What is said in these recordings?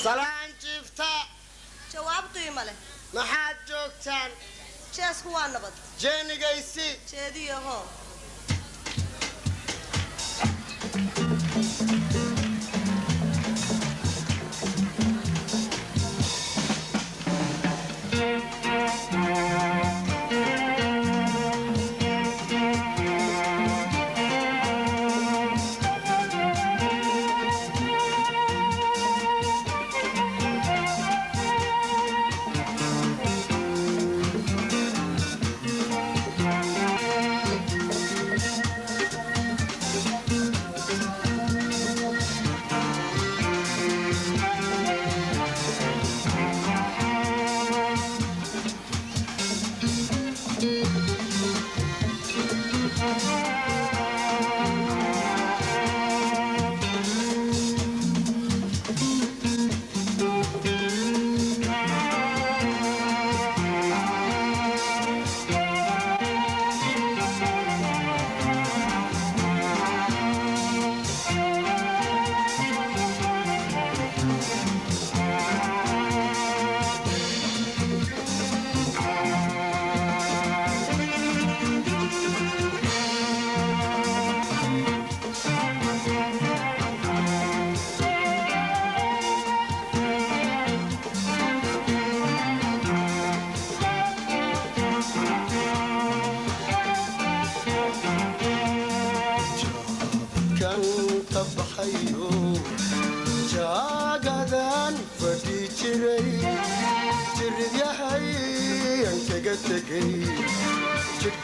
سلام جفتا جوابتي ماله ما حد جوكتان جاس هو النبض جيني قيسي جدي هو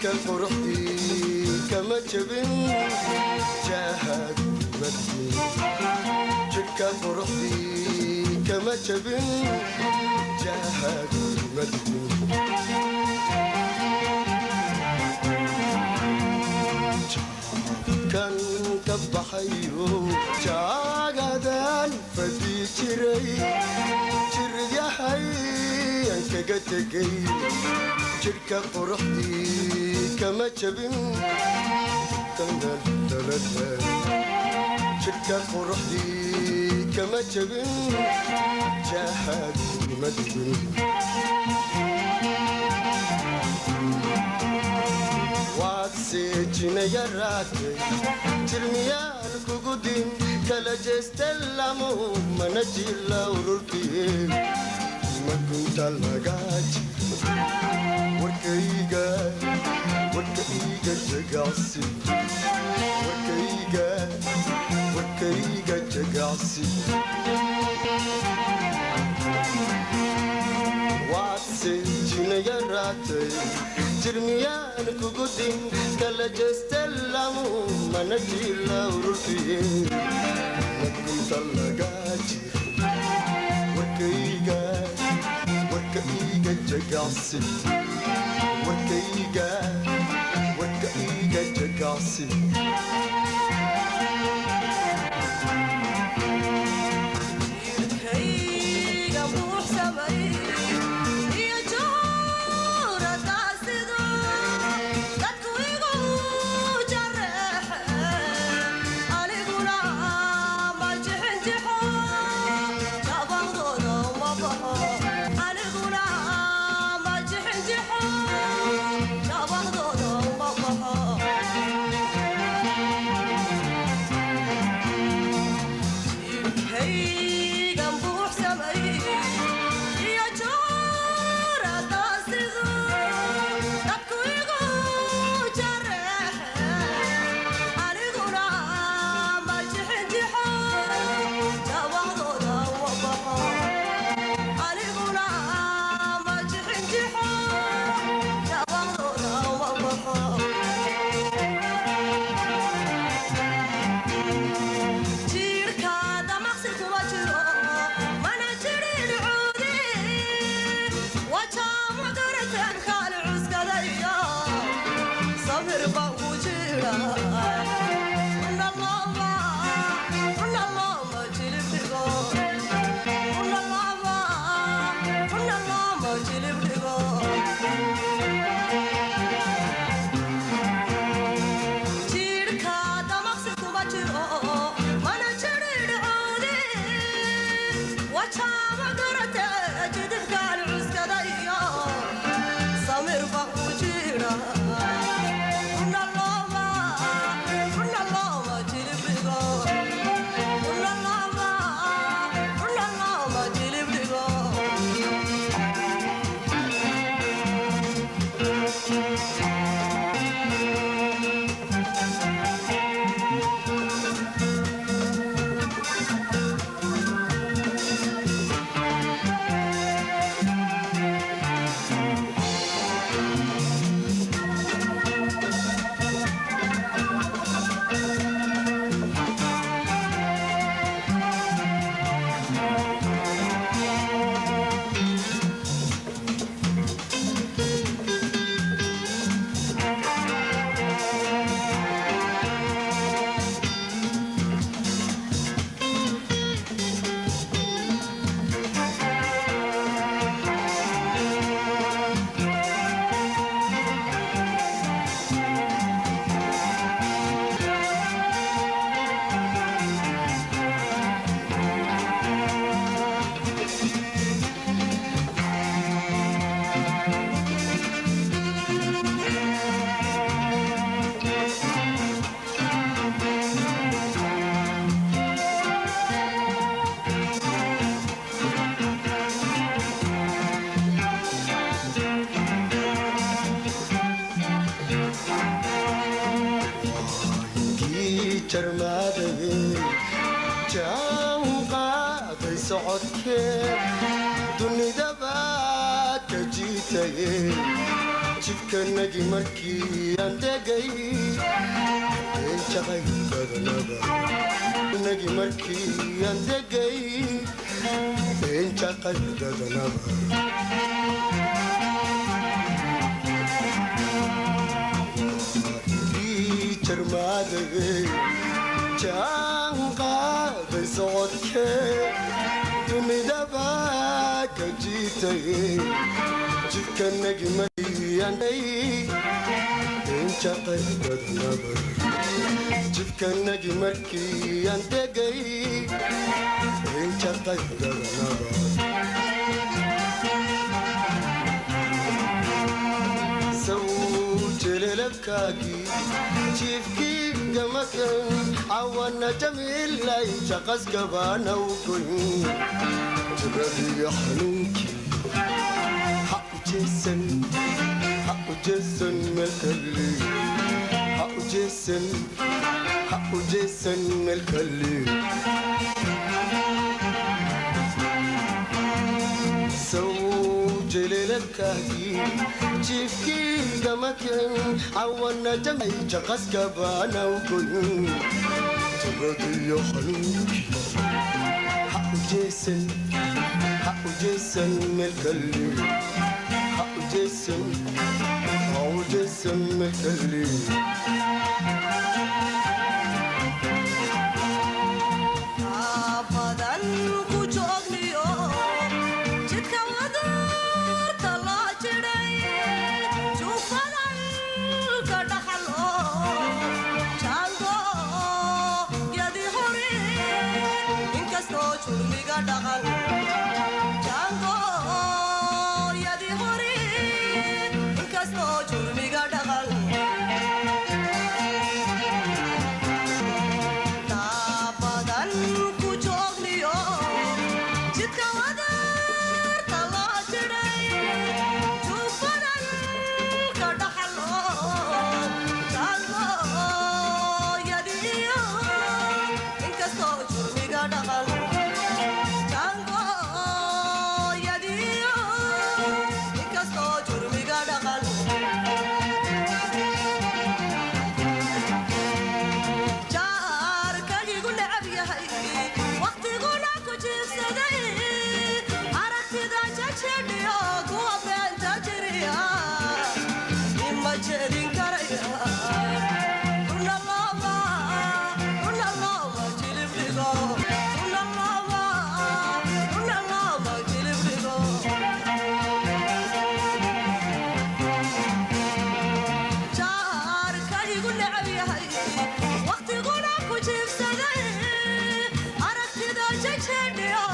جدك فرحتي كما جبن جاهد مدني جدك فرحتي كما جبن جاهد مدني كان كبحيو جاغدان فدي جري جرد يا حي انك قتقي جركا فرحتي كما جبن تندل ثلاثة جركا فرحتي كما جبن جاهد مدبن واتسجن يا راتي ترميان كوكودين كلا جستلامو منجيلا ورورتي ما كنت لقاجي وركيجا جقاسي وركيجا جقاسي واتسجن يا راتي ترميان كوكودين كلا جستلامو منجيلا ورورتي ما كنت لقاجي وركيجا جقاسي وركيجا جقاسي jibkanagi markii aan degay injaqaydadanaba nagi markii aan degay injaqaydadanaba jarmaadagay jaan qaaday socodkee dunidaba ka jiitay jibkanagi markii aan degay injaqaydadanaba jibkanagi markii aan degay injaqaydadanaba jelelakaagi jiifkii gamakan cawana jamiilay shaqaskabaanawgoyn jibradiga xanuunkii ha u jeesan melkale ha u jeesan melkale jelelakaagi jiifkii gamakan cawana jamay shaqaskabaanawgoyn jibradiga xanuunkii ha u jeesan melkale ha u jeesan melkale waqtiguna ku jiifsaday aragtida jajadhiyo